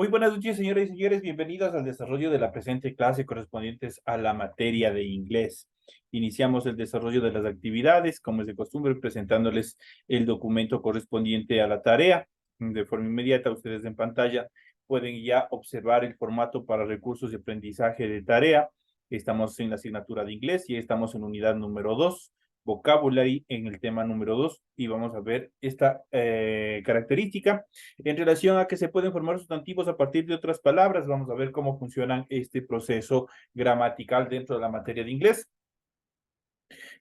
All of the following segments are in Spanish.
Muy buenas noches, señoras y señores. Bienvenidos al desarrollo de la presente clase correspondientes a la materia de inglés. Iniciamos el desarrollo de las actividades, como es de costumbre, presentándoles el documento correspondiente a la tarea. De forma inmediata, ustedes en pantalla pueden ya observar el formato para recursos de aprendizaje de tarea. Estamos en la asignatura de inglés y estamos en unidad número 2, vocabulary, en el tema número 2, y vamos a ver esta característica en relación a que se pueden formar sustantivos a partir de otras palabras. Vamos a ver cómo funcionan este proceso gramatical dentro de la materia de inglés.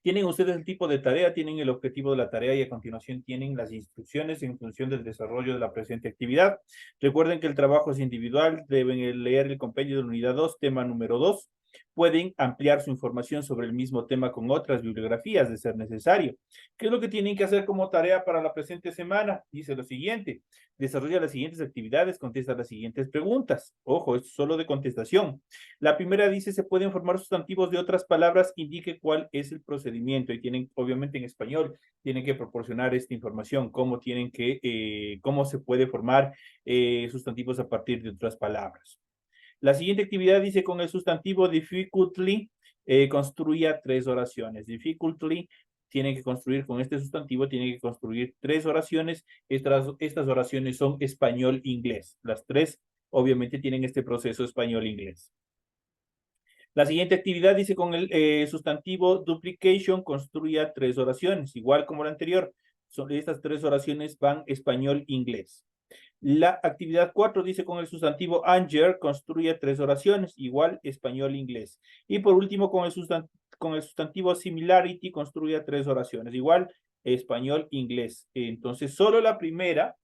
Tienen ustedes el tipo de tarea, tienen el objetivo de la tarea y a continuación tienen las instrucciones en función del desarrollo de la presente actividad. Recuerden que el trabajo es individual, deben leer el compendio de la unidad 2, tema número 2. Pueden ampliar su información sobre el mismo tema con otras bibliografías de ser necesario. ¿Qué es lo que tienen que hacer como tarea para la presente semana? Dice lo siguiente: desarrolla las siguientes actividades, contesta las siguientes preguntas. Ojo, es solo de contestación. La primera dice: se pueden formar sustantivos de otras palabras, indique cuál es el procedimiento. Y tienen, obviamente en español, tienen que proporcionar esta información, cómo se puede formar sustantivos a partir de otras palabras. La siguiente actividad dice: con el sustantivo difficultly, construya 3 oraciones. Difficultly, tienen que construir con este sustantivo, tienen que construir 3 oraciones. Estas oraciones son español-inglés. Las 3 obviamente tienen este proceso español-inglés. La siguiente actividad dice: con el sustantivo duplication, construya 3 oraciones, igual como la anterior. Estas 3 oraciones van español-inglés. La actividad 4 dice: con el sustantivo anger, construya 3 oraciones, igual español-inglés. Y por último, con el sustantivo similarity, construya 3 oraciones, igual español-inglés. Entonces, solo la primera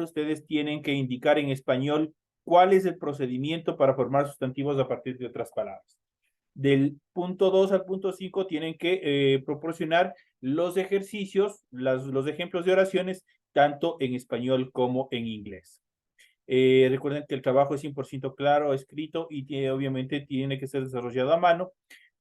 ustedes tienen que indicar en español cuál es el procedimiento para formar sustantivos a partir de otras palabras. Del punto 2 al punto 5 tienen que proporcionar los ejercicios, los ejemplos de oraciones, tanto en español como en inglés. Recuerden que el trabajo es 100% claro, escrito, y obviamente tiene que ser desarrollado a mano.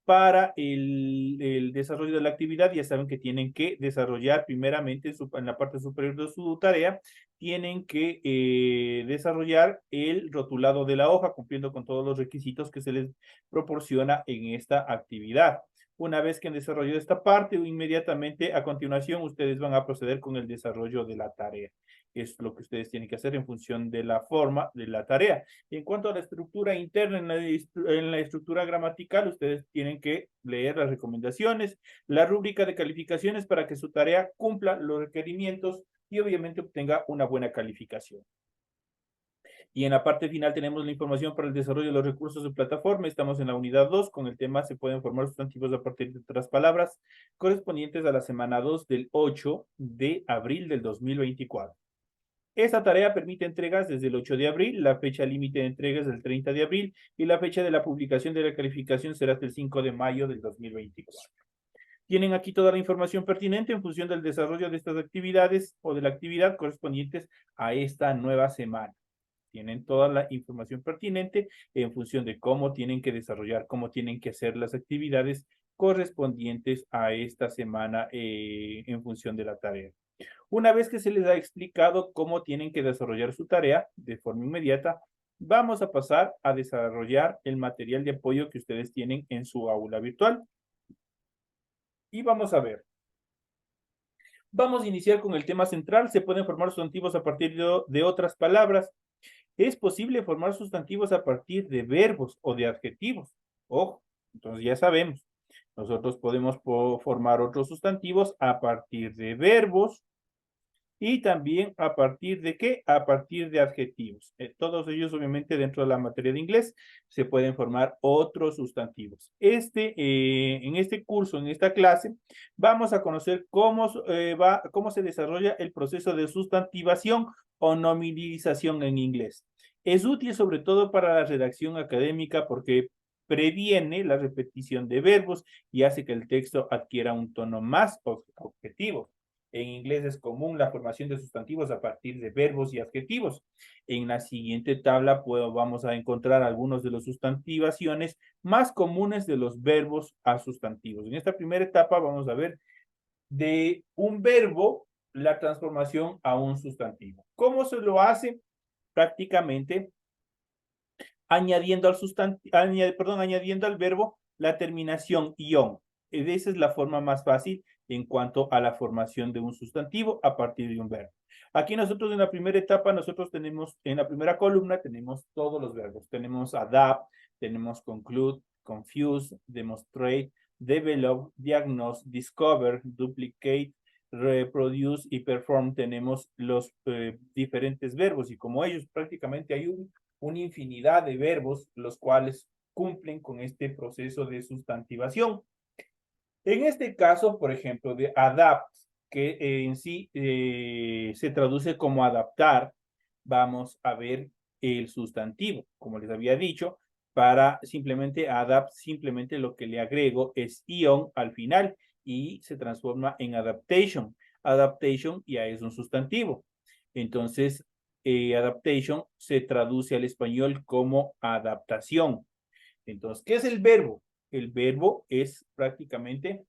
Para el desarrollo de la actividad, ya saben que tienen que desarrollar primeramente en la parte superior de su tarea, tienen que desarrollar el rotulado de la hoja, cumpliendo con todos los requisitos que se les proporciona en esta actividad. Una vez que han desarrollado esta parte, inmediatamente a continuación ustedes van a proceder con el desarrollo de la tarea. Es lo que ustedes tienen que hacer en función de la forma de la tarea. En cuanto a la estructura interna, en la estructura gramatical, ustedes tienen que leer las recomendaciones, la rúbrica de calificaciones para que su tarea cumpla los requerimientos y obviamente obtenga una buena calificación. Y en la parte final tenemos la información para el desarrollo de los recursos de plataforma. Estamos en la unidad 2 con el tema: se pueden formar sustantivos a partir de otras palabras, correspondientes a la semana 2 del 8 de abril del 2024. Esta tarea permite entregas desde el 8 de abril, la fecha límite de entregas es el 30 de abril y la fecha de la publicación de la calificación será hasta el 5 de mayo del 2024. Tienen aquí toda la información pertinente en función del desarrollo de estas actividades o de la actividad correspondientes a esta nueva semana. Tienen toda la información pertinente en función de cómo tienen que desarrollar, cómo tienen que hacer las actividades correspondientes a esta semana en función de la tarea. Una vez que se les ha explicado cómo tienen que desarrollar su tarea de forma inmediata, vamos a pasar a desarrollar el material de apoyo que ustedes tienen en su aula virtual. Y vamos a ver. Vamos a iniciar con el tema central: se pueden formar sustantivos a partir de otras palabras. Es posible formar sustantivos a partir de verbos o de adjetivos. Ojo, entonces ya sabemos. Nosotros podemos formar otros sustantivos a partir de verbos y también a partir de ¿qué? A partir de adjetivos. Todos ellos, obviamente, dentro de la materia de inglés, se pueden formar otros sustantivos. En este curso, en esta clase, vamos a conocer cómo se desarrolla el proceso de sustantivación o nominalización en inglés. Es útil sobre todo para la redacción académica porque previene la repetición de verbos y hace que el texto adquiera un tono más objetivo. En inglés es común la formación de sustantivos a partir de verbos y adjetivos. En la siguiente tabla vamos a encontrar algunos de las sustantivaciones más comunes de los verbos a sustantivos. En esta primera etapa vamos a ver de un verbo la transformación a un sustantivo. ¿Cómo se lo hace? prácticamente añadiendo añadiendo al verbo la terminación ion. Esa es la forma más fácil en cuanto a la formación de un sustantivo a partir de un verbo. Aquí nosotros en la primera etapa, nosotros tenemos, en la primera columna tenemos todos los verbos. Tenemos adapt, tenemos conclude, confuse, demonstrate, develop, diagnose, discover, duplicate, reproduce y perform. Tenemos los diferentes verbos y como ellos prácticamente hay una infinidad de verbos los cuales cumplen con este proceso de sustantivación. En este caso, por ejemplo, de adapt, que en sí se traduce como adaptar, vamos a ver el sustantivo. Como les había dicho, para simplemente adapt, simplemente lo que le agrego es ion al final y se transforma en adaptation. Adaptation ya es un sustantivo. Entonces, adaptation se traduce al español como adaptación. Entonces, ¿qué es el verbo? El verbo es prácticamente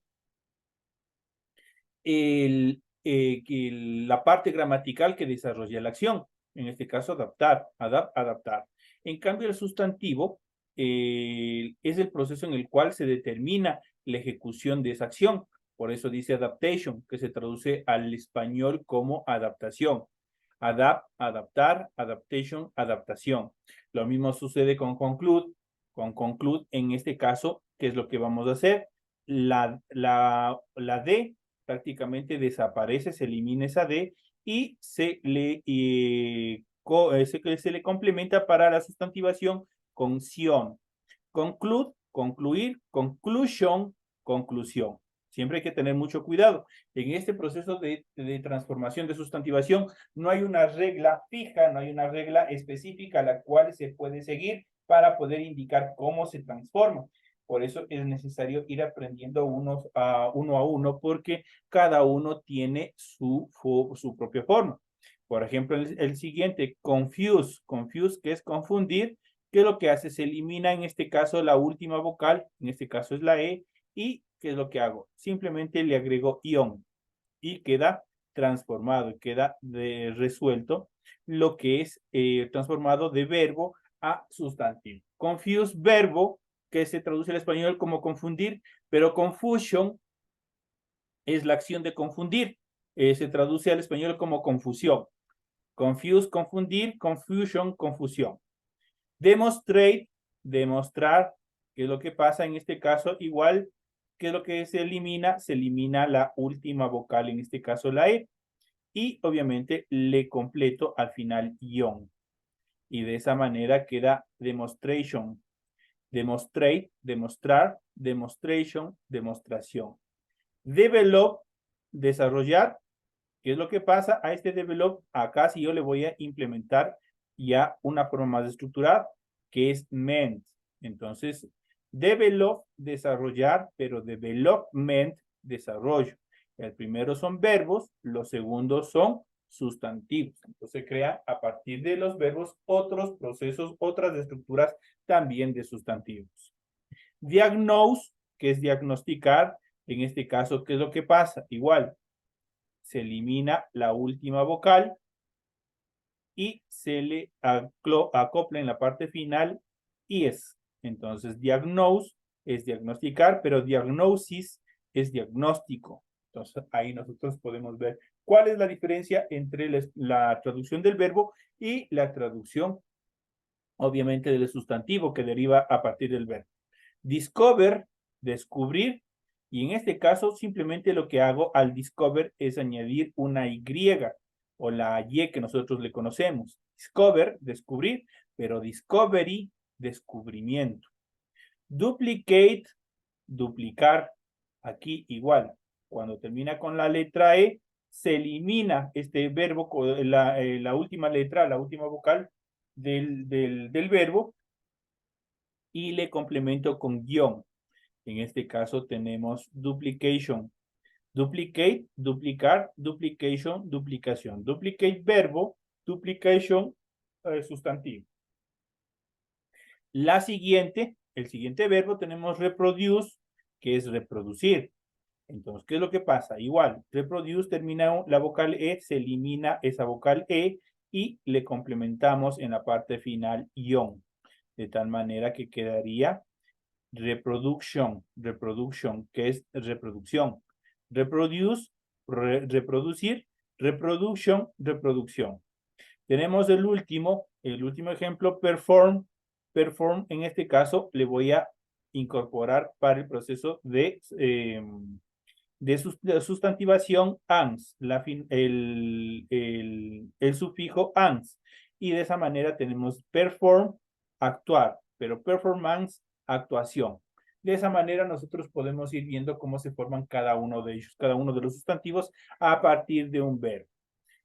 la parte gramatical que desarrolla la acción. En este caso, adaptar, adaptar. En cambio, el sustantivo es el proceso en el cual se determina la ejecución de esa acción. Por eso dice adaptation, que se traduce al español como adaptación. Adapt, adaptar, adaptation, adaptación. Lo mismo sucede con conclude. Con conclude, en este caso, ¿qué es lo que vamos a hacer? La D prácticamente desaparece, se elimina esa D y se le complementa para la sustantivación con sion. Conclude, concluir, conclusion, conclusión. Siempre hay que tener mucho cuidado. En este proceso de transformación, de sustantivación, no hay una regla fija, no hay una regla específica a la cual se puede seguir para poder indicar cómo se transforma. Por eso es necesario ir aprendiendo uno a uno porque cada uno tiene su propia forma. Por ejemplo, el siguiente, confuse, confuse, que es confundir, ¿qué es lo que hace? Se elimina en este caso la última vocal, en este caso es la E, y ¿qué es lo que hago? Simplemente le agrego ion y queda transformado, queda resuelto lo que es transformado de verbo a sustantivo. Confuse, verbo, que se traduce al español como confundir, pero confusion es la acción de confundir. Se traduce al español como confusión. Confuse, confundir, confusion, confusión. Demonstrate, demostrar, ¿qué es lo que pasa en este caso? Igual, ¿qué es lo que se elimina? Se elimina la última vocal, en este caso la E. Y obviamente le completo al final ion. Y de esa manera queda demonstration. Demonstrate, demostrar, demonstration, demostración. Develop, desarrollar. ¿Qué es lo que pasa a este develop? Acá si yo le voy a implementar ya una forma más estructurada, que es meant. Entonces, develop, desarrollar, pero development, desarrollo. El primero son verbos, los segundos son sustantivos. Entonces, se crea a partir de los verbos otros procesos, otras estructuras también de sustantivos. Diagnose, que es diagnosticar. En este caso, ¿qué es lo que pasa? Igual, se elimina la última vocal y se le acopla en la parte final is. Entonces, diagnose es diagnosticar, pero diagnosis es diagnóstico. Entonces, ahí nosotros podemos ver cuál es la diferencia entre la traducción del verbo y la traducción, obviamente, del sustantivo que deriva a partir del verbo. Discover, descubrir, y en este caso simplemente lo que hago al discover es añadir una Y o la Y que nosotros le conocemos. Discover, descubrir, pero discovery, descubrimiento. Duplicate, duplicar. Aquí igual, cuando termina con la letra E, se elimina este verbo, la última letra, la última vocal del verbo y le complemento con guión. En este caso tenemos duplication. Duplicate, duplicar, duplication, duplicación. Duplicate, verbo, duplication, sustantivo. El siguiente verbo tenemos reproduce, que es reproducir. Entonces, ¿qué es lo que pasa? Igual, reproduce termina la vocal E, se elimina esa vocal E y le complementamos en la parte final ion, de tal manera que quedaría reproduction, que es reproducción. Reproduce, reproducir, reproducción. Tenemos el último ejemplo, perform, en este caso le voy a incorporar para el proceso de sustantivación ans, el sufijo ans. Y de esa manera tenemos perform, actuar, pero performance, actuación. De esa manera nosotros podemos ir viendo cómo se forman cada uno de ellos, cada uno de los sustantivos a partir de un verbo.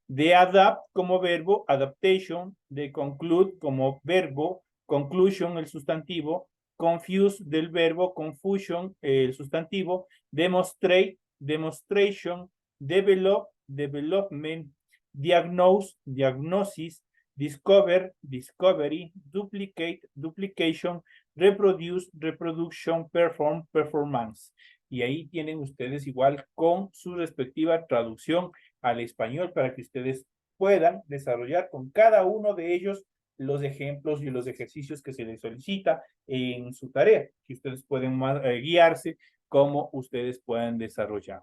De adapt como verbo, adaptation, de conclude como verbo, conclusion el sustantivo, confuse del verbo, confusion el sustantivo, demonstrate, demonstration, develop, development, diagnose, diagnosis, discover, discovery, duplicate, duplication, reproduce, reproduction, perform, performance. Y ahí tienen ustedes igual con su respectiva traducción al español para que ustedes puedan desarrollar con cada uno de ellos los ejemplos y los ejercicios que se les solicita en su tarea, que ustedes pueden guiarse cómo ustedes pueden desarrollar.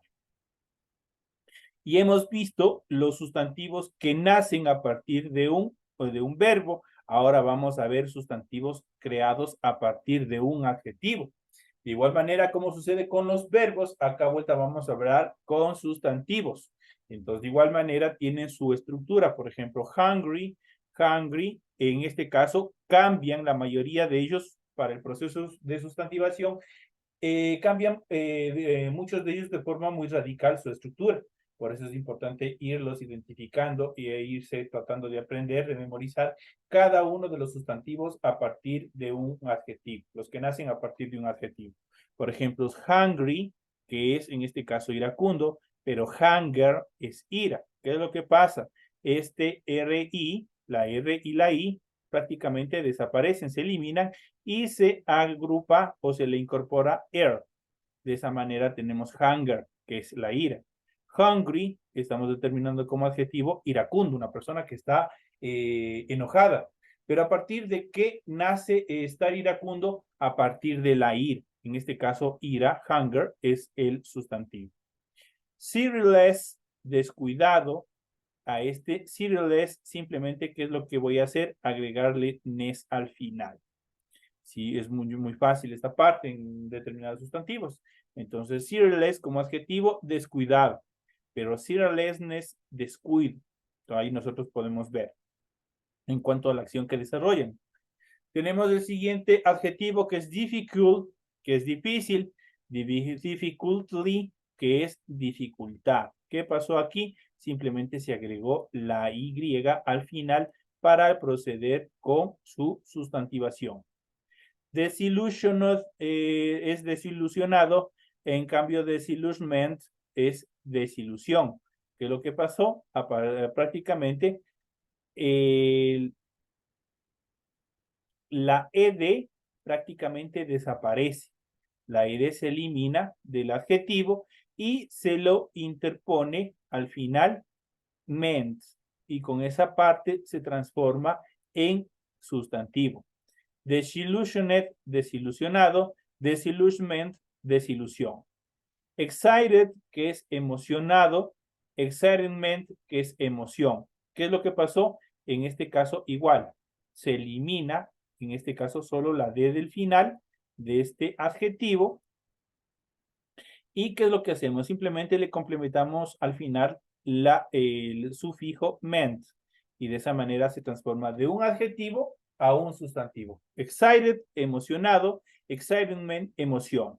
Y hemos visto los sustantivos que nacen a partir de un verbo. Ahora vamos a ver sustantivos creados a partir de un adjetivo. De igual manera, como sucede con los verbos, acá vuelta vamos a hablar con sustantivos. Entonces, de igual manera, tienen su estructura. Por ejemplo, hungry, hungry, en este caso, cambian la mayoría de ellos para el proceso de sustantivación. Cambian muchos de ellos de forma muy radical su estructura. Por eso es importante irlos identificando e irse tratando de aprender, de memorizar cada uno de los sustantivos a partir de un adjetivo, los que nacen a partir de un adjetivo. Por ejemplo, hungry, que es en este caso iracundo, pero hunger es ira. ¿Qué es lo que pasa? Este RI, la R y la I, prácticamente desaparecen, se eliminan y se agrupa o se le incorpora air. De esa manera tenemos hunger, que es la ira. Hungry, que estamos determinando como adjetivo, iracundo, una persona que está enojada. Pero a partir de qué nace estar iracundo, a partir de la ira. En este caso, ira, hunger, es el sustantivo. Cerealless, descuidado. A este cerealless, simplemente, ¿qué es lo que voy a hacer? Agregarle ness al final. Sí, es muy fácil esta parte en determinados sustantivos. Entonces, cerealless como adjetivo, descuidado. Pero cereallessness, descuido. Entonces, ahí nosotros podemos ver en cuanto a la acción que desarrollan. Tenemos el siguiente adjetivo que es difficult, que es difícil. Difficultly, que es dificultad. ¿Qué pasó aquí? Simplemente se agregó la Y al final para proceder con su sustantivación. Desillusioned es desilusionado, en cambio desillusionment es desilusión. ¿Qué es lo que pasó? Prácticamente la ed prácticamente desaparece. La ed se elimina del adjetivo y se lo interpone al final ment, y con esa parte se transforma en sustantivo. Desillusioned, desilusionado. Desillusionment, desilusión. Excited, que es emocionado. Excitement, que es emoción. ¿Qué es lo que pasó? En este caso, igual. Se elimina, en este caso, solo la D del final de este adjetivo. ¿Y qué es lo que hacemos? Simplemente le complementamos al final el sufijo ment. Y de esa manera se transforma de un adjetivo a un sustantivo. Excited, emocionado. Excitement, emoción.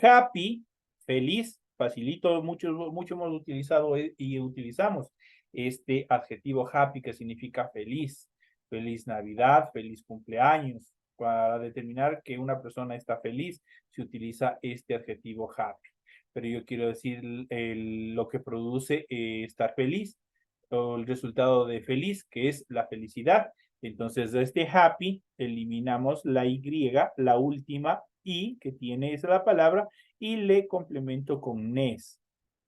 Happy, feliz. Facilito, mucho hemos utilizado y utilizamos este adjetivo happy, que significa feliz. Feliz Navidad, feliz cumpleaños. Para determinar que una persona está feliz, se utiliza este adjetivo happy. Pero yo quiero decir lo que produce estar feliz, o el resultado de feliz, que es la felicidad. Entonces, de este happy, eliminamos la Y, la última I que tiene esa la palabra, y le complemento con ness.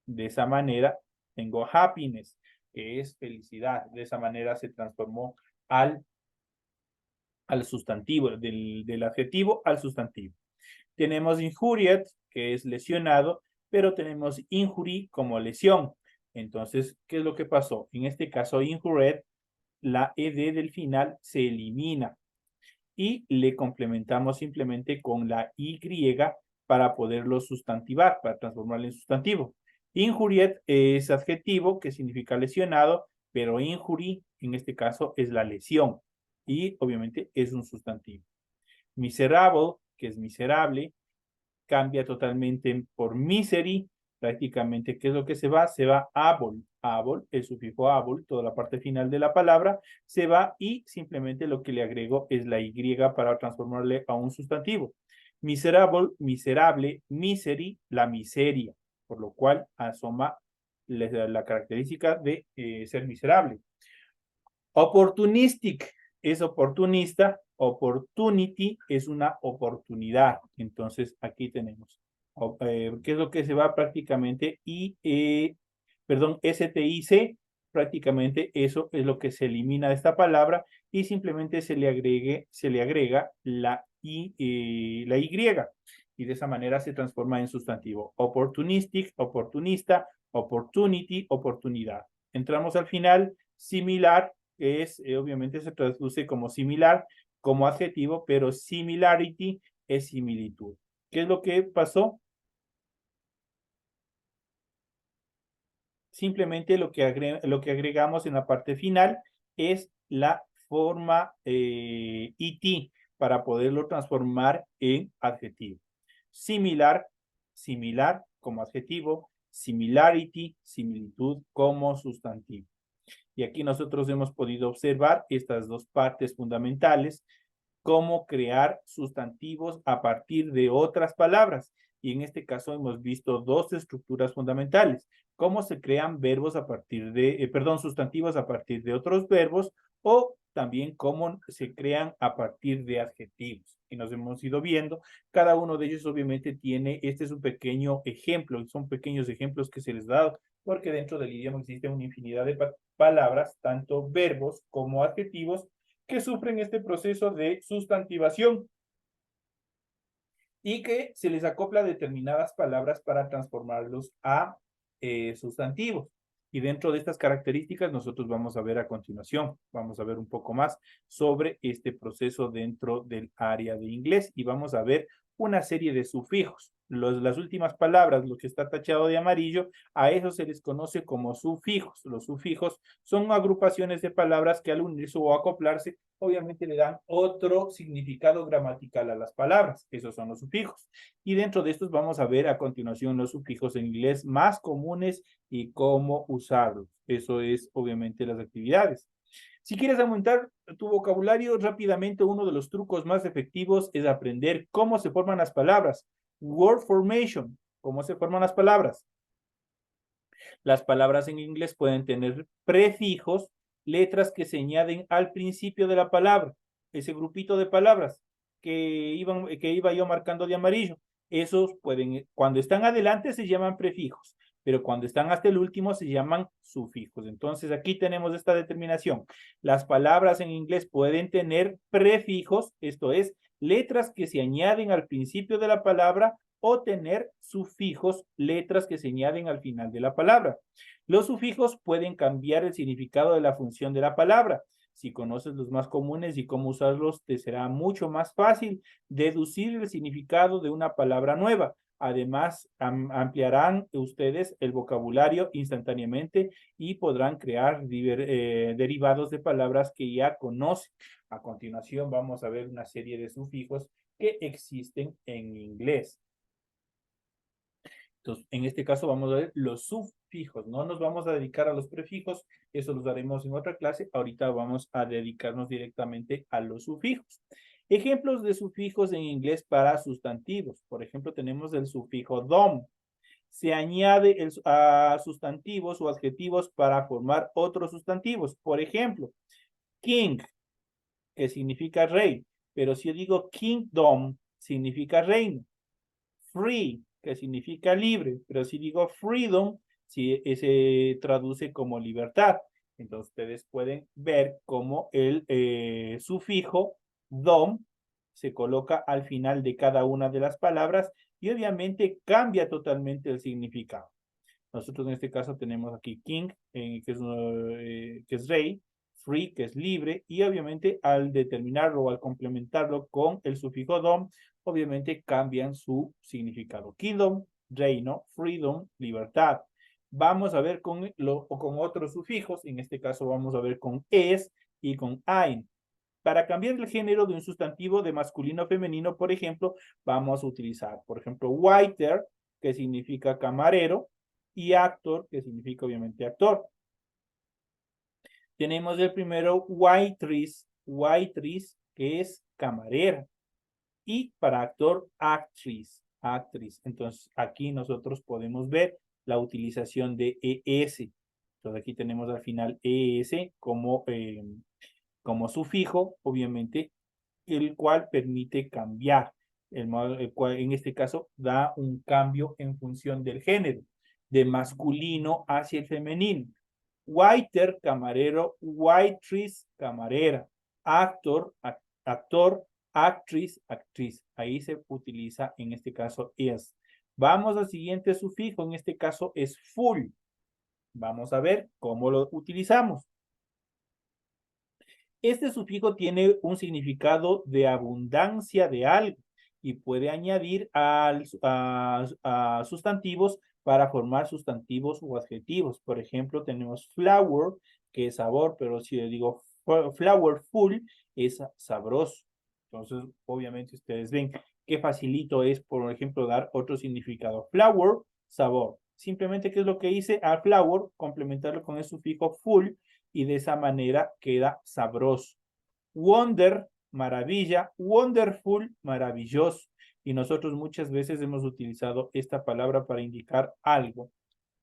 De esa manera, tengo happiness. que es felicidad. De esa manera se transformó al sustantivo, del adjetivo al sustantivo. Tenemos injuriat, que es lesionado, pero tenemos injury como lesión. Entonces, ¿qué es lo que pasó? En este caso, injured, la ed del final se elimina y le complementamos simplemente con la y para poderlo sustantivar, para transformarlo en sustantivo. Injuriat es adjetivo que significa lesionado, pero injury en este caso es la lesión y obviamente es un sustantivo. Miserable, que es miserable, cambia totalmente por misery, prácticamente, ¿qué es lo que se va? Se va able, able, el sufijo able, toda la parte final de la palabra, se va y simplemente lo que le agrego es la y para transformarle a un sustantivo. Miserable, miserable, misery, la miseria, por lo cual asoma la característica de ser miserable. Opportunistic es oportunista, opportunity es una oportunidad. Entonces, aquí tenemos, ¿qué es lo que se va prácticamente? STIC, prácticamente eso es lo que se elimina de esta palabra y simplemente se le agrega la Y, y de esa manera se transforma en sustantivo. Opportunistic, oportunista, opportunity, oportunidad. Entramos al final, similar, que es, obviamente se traduce como similar, como adjetivo, pero similarity es similitud. ¿Qué es lo que pasó? Simplemente lo que agregamos en la parte final es la forma it para poderlo transformar en adjetivo. Similar, similar como adjetivo, similarity, similitud como sustantivo. Y aquí nosotros hemos podido observar estas dos partes fundamentales, cómo crear sustantivos a partir de otras palabras. Y en este caso hemos visto dos estructuras fundamentales, cómo se crean verbos a partir de, sustantivos a partir de otros verbos o también cómo se crean a partir de adjetivos. Y nos hemos ido viendo, cada uno de ellos obviamente tiene, este es un pequeño ejemplo, son pequeños ejemplos que se les da, porque dentro del idioma existe una infinidad de palabras, tanto verbos como adjetivos, que sufren este proceso de sustantivación y que se les acopla determinadas palabras para transformarlos a sustantivos. Y dentro de estas características nosotros vamos a ver a continuación, vamos a ver un poco más sobre este proceso dentro del área de inglés y vamos a ver una serie de sufijos. Las últimas palabras, lo que está tachado de amarillo, a eso se les conoce como sufijos. Los sufijos son agrupaciones de palabras que al unirse o acoplarse, obviamente le dan otro significado gramatical a las palabras. Esos son los sufijos. Y dentro de estos vamos a ver a continuación los sufijos en inglés más comunes y cómo usarlos. Eso es obviamente las actividades. Si quieres aumentar tu vocabulario rápidamente, uno de los trucos más efectivos es aprender cómo se forman las palabras. Word formation, cómo se forman las palabras. Las palabras en inglés pueden tener prefijos, letras que se añaden al principio de la palabra. Ese grupito de palabras que iba yo marcando de amarillo. Esos pueden, cuando están adelante se llaman prefijos, pero cuando están hasta el último se llaman sufijos. Entonces aquí tenemos esta determinación. Las palabras en inglés pueden tener prefijos, esto es, letras que se añaden al principio de la palabra o tener sufijos, letras que se añaden al final de la palabra. Los sufijos pueden cambiar el significado de la función de la palabra. Si conoces los más comunes y cómo usarlos, te será mucho más fácil deducir el significado de una palabra nueva. Además, ampliarán ustedes el vocabulario instantáneamente y podrán crear derivados de palabras que ya conocen. A continuación, vamos a ver una serie de sufijos que existen en inglés. Entonces, en este caso vamos a ver los sufijos. No nos vamos a dedicar a los prefijos, eso los daremos en otra clase. Ahorita vamos a dedicarnos directamente a los sufijos. Ejemplos de sufijos en inglés para sustantivos. Por ejemplo, tenemos el sufijo dom. Se añade a sustantivos o adjetivos para formar otros sustantivos. Por ejemplo, king, que significa rey. Pero si yo digo kingdom, significa reino. Free, que significa libre, pero si digo freedom, se traduce como libertad. Entonces ustedes pueden ver cómo el sufijo dom se coloca al final de cada una de las palabras y obviamente cambia totalmente el significado. Nosotros en este caso tenemos aquí king, que es rey, free, que es libre, y obviamente al determinarlo o al complementarlo con el sufijo dom, obviamente cambian su significado. Kingdom, reino, freedom, libertad. Vamos a ver con otros sufijos, en este caso vamos a ver con es y con ein. Para cambiar el género de un sustantivo de masculino a femenino, por ejemplo, vamos a utilizar, por ejemplo, waiter, que significa camarero, y actor, que significa obviamente actor. Tenemos el primero, waitress, waitress, que es camarera. Y para actor, actriz, actriz. Entonces, aquí nosotros podemos ver la utilización de ES. Entonces, aquí tenemos al final ES como sufijo, obviamente, el cual permite cambiar, el cual en este caso da un cambio en función del género, de masculino hacia el femenino. Waiter, camarero, waitress, camarera. Actor, actor, actriz, actriz. Ahí se utiliza en este caso es. Vamos al siguiente sufijo, en este caso es full. Vamos a ver cómo lo utilizamos. Este sufijo tiene un significado de abundancia de algo y puede añadir a sustantivos para formar sustantivos o adjetivos. Por ejemplo, tenemos flower, que es sabor, pero si le digo flowerful, es sabroso. Entonces, obviamente ustedes ven qué facilito es, por ejemplo, dar otro significado. Flower, sabor. Simplemente, ¿qué es lo que hice? A flower, complementarlo con el sufijo full, y de esa manera queda sabroso. Wonder, maravilla, wonderful, maravilloso. Y nosotros muchas veces hemos utilizado esta palabra para indicar algo.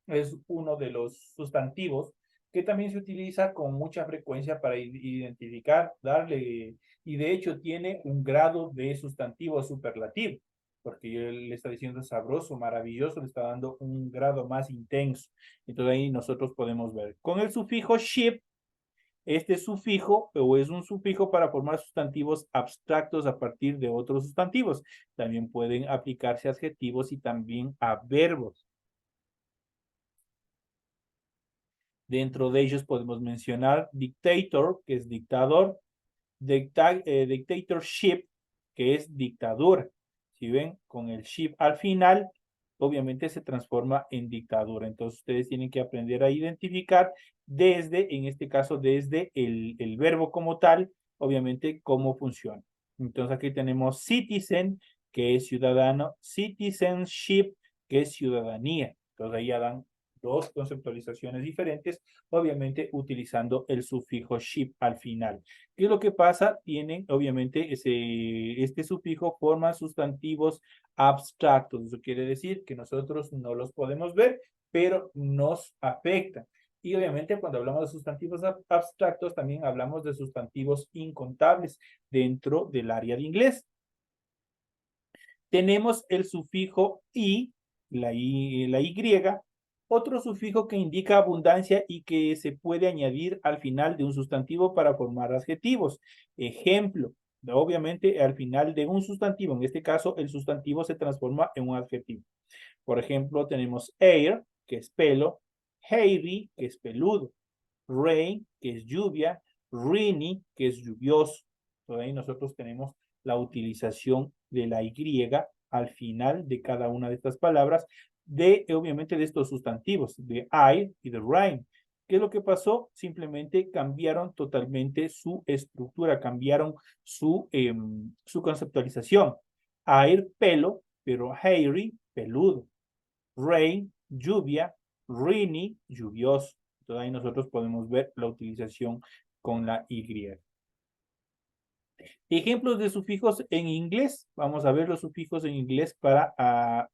Es uno de los sustantivos que también se utiliza con mucha frecuencia para identificar, darle, y de hecho tiene un grado de sustantivo superlativo, porque él le está diciendo sabroso, maravilloso, le está dando un grado más intenso. Entonces ahí nosotros podemos ver. Con el sufijo ship, este sufijo o es un sufijo para formar sustantivos abstractos a partir de otros sustantivos. También pueden aplicarse a adjetivos y también a verbos. Dentro de ellos podemos mencionar dictator, que es dictador, dictatorship, que es dictadura. Si ven, con el ship al final, obviamente se transforma en dictadura. Entonces ustedes tienen que aprender a identificar desde, en este caso, desde el verbo como tal, obviamente, cómo funciona. Entonces aquí tenemos citizen, que es ciudadano, citizenship, que es ciudadanía. Entonces ahí ya dan dos conceptualizaciones diferentes, obviamente utilizando el sufijo ship al final. ¿Qué es lo que pasa? Tienen, obviamente, este sufijo forma sustantivos abstractos. Eso quiere decir que nosotros no los podemos ver, pero nos afectan. Y obviamente cuando hablamos de sustantivos abstractos, también hablamos de sustantivos incontables dentro del área de inglés. Tenemos el sufijo la y, otro sufijo que indica abundancia y que se puede añadir al final de un sustantivo para formar adjetivos. Ejemplo, obviamente al final de un sustantivo, en este caso el sustantivo se transforma en un adjetivo. Por ejemplo, tenemos air, que es pelo, hairy, que es peludo, rain, que es lluvia, rainy, que es lluvioso. Entonces ahí nosotros tenemos la utilización de la Y al final de cada una de estas palabras, obviamente de estos sustantivos, de I y de rain. ¿Qué es lo que pasó? Simplemente cambiaron totalmente su estructura, cambiaron su conceptualización. Air, pelo, pero hairy, peludo. Rain, lluvia, rainy, lluvioso. Entonces ahí nosotros podemos ver la utilización con la Y. Ejemplos de sufijos en inglés. Vamos a ver los sufijos en inglés para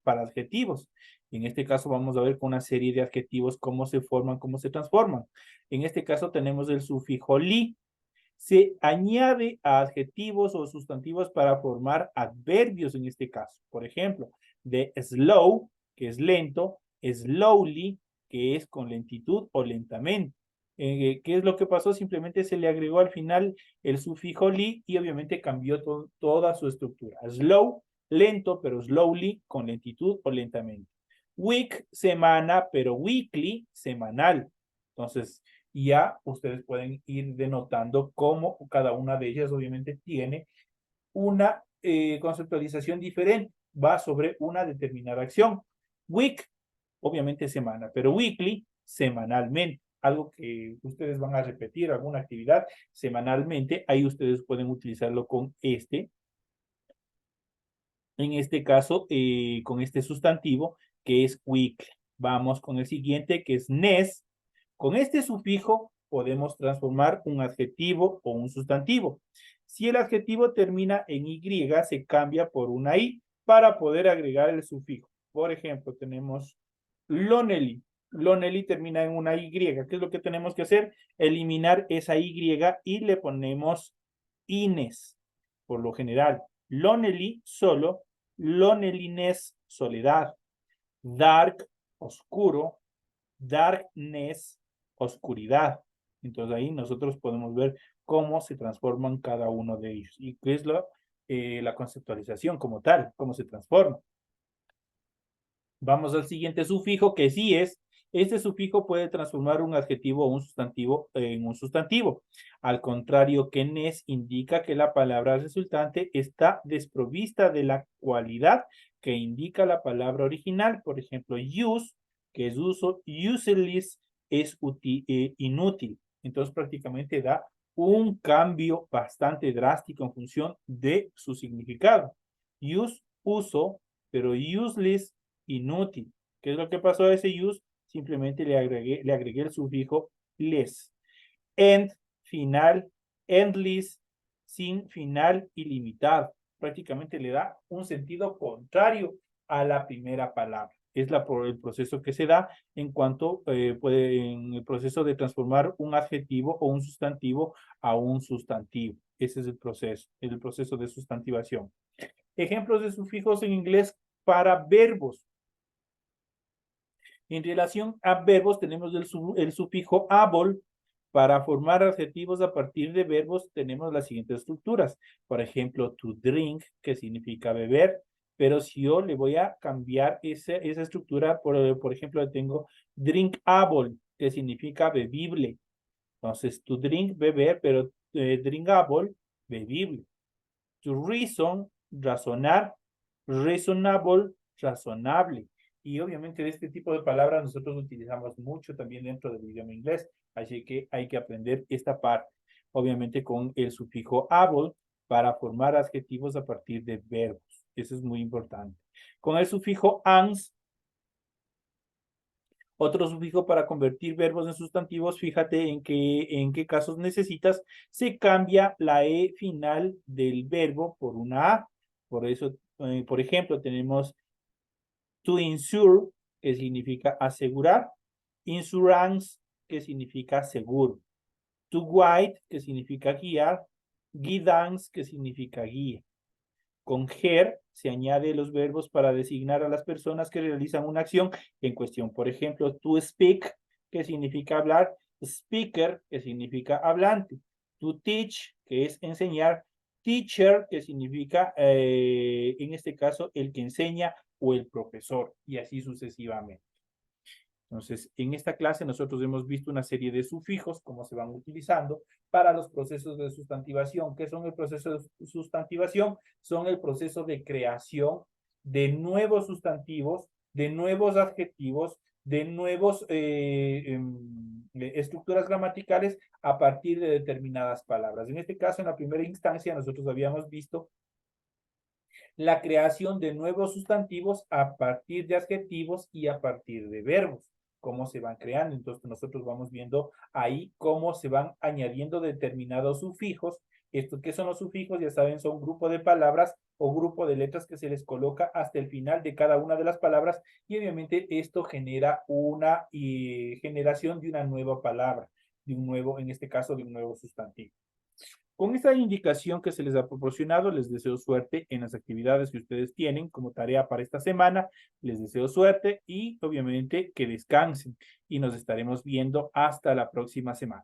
adjetivos. En este caso vamos a ver con una serie de adjetivos cómo se forman, cómo se transforman. En este caso tenemos el sufijo li. Se añade a adjetivos o sustantivos para formar adverbios en este caso. Por ejemplo, de slow, que es lento, slowly, que es con lentitud o lentamente. ¿Qué es lo que pasó? Simplemente se le agregó al final el sufijo li y obviamente cambió toda su estructura. Slow, lento, pero slowly, con lentitud o lentamente. Week, semana, pero weekly, semanal. Entonces, ya ustedes pueden ir denotando cómo cada una de ellas obviamente tiene una conceptualización diferente. Va sobre una determinada acción. Week, obviamente semana, pero weekly, semanalmente. Algo que ustedes van a repetir, alguna actividad semanalmente, ahí ustedes pueden utilizarlo con en este caso, con este sustantivo que es weekly. Vamos con el siguiente que es nes. Con este sufijo podemos transformar un adjetivo o un sustantivo. Si el adjetivo termina en Y, se cambia por una I para poder agregar el sufijo. Por ejemplo, tenemos lonely. Lonely termina en una Y. ¿Qué es lo que tenemos que hacer? Eliminar esa Y y le ponemos ines. Por lo general, lonely, solo, loneliness, soledad, dark, oscuro, darkness, oscuridad. Entonces ahí nosotros podemos ver cómo se transforman cada uno de ellos y qué es la conceptualización como tal, cómo se transforma. Vamos al siguiente sufijo que sí es. Este sufijo puede transformar un adjetivo o un sustantivo en un sustantivo. Al contrario que nes indica que la palabra resultante está desprovista de la cualidad que indica la palabra original. Por ejemplo, use, que es uso, useless es inútil. Entonces prácticamente da un cambio bastante drástico en función de su significado. Use, uso, pero useless, inútil. ¿Qué es lo que pasó a ese use? Simplemente le agregué el sufijo less. End, final, endless, sin final ilimitado. Prácticamente le da un sentido contrario a la primera palabra. Es el proceso que se da en cuanto en el proceso de transformar un adjetivo o un sustantivo a un sustantivo. Ese es el proceso de sustantivación. Ejemplos de sufijos en inglés para verbos. En relación a verbos tenemos el sufijo able. Para formar adjetivos a partir de verbos tenemos las siguientes estructuras. Por ejemplo, to drink, que significa beber, pero si yo le voy a cambiar esa estructura, por ejemplo, tengo drinkable, que significa bebible. Entonces, to drink, beber, pero drinkable, bebible. To reason, razonar, reasonable, razonable. Y obviamente de este tipo de palabras nosotros utilizamos mucho también dentro del idioma inglés, así que hay que aprender esta parte, obviamente con el sufijo able para formar adjetivos a partir de verbos. Eso es muy importante. Con el sufijo ans, otro sufijo para convertir verbos en sustantivos, fíjate en qué casos necesitas, se cambia la E final del verbo por una A. Por eso, por ejemplo, tenemos to insure, que significa asegurar, insurance, que significa seguro, to guide, que significa guiar, guidance, que significa guía. Con her se añade los verbos para designar a las personas que realizan una acción en cuestión. Por ejemplo, to speak, que significa hablar, speaker, que significa hablante, to teach, que es enseñar, teacher, que significa, en este caso, el que enseña o el profesor, y así sucesivamente. Entonces, en esta clase nosotros hemos visto una serie de sufijos, cómo se van utilizando para los procesos de sustantivación. ¿Qué son el proceso de sustantivación? Son el proceso de creación de nuevos sustantivos, de nuevos adjetivos, de nuevos estructuras gramaticales a partir de determinadas palabras. En este caso, en la primera instancia, nosotros habíamos visto la creación de nuevos sustantivos a partir de adjetivos y a partir de verbos, cómo se van creando. Entonces nosotros vamos viendo ahí cómo se van añadiendo determinados sufijos. Esto, ¿qué son los sufijos? Ya saben, son un grupo de palabras o grupo de letras que se les coloca hasta el final de cada una de las palabras y obviamente esto genera una generación de una nueva palabra, de un nuevo, en este caso, de un nuevo sustantivo. Con esta indicación que se les ha proporcionado, les deseo suerte en las actividades que ustedes tienen como tarea para esta semana. Les deseo suerte y obviamente que descansen y nos estaremos viendo hasta la próxima semana.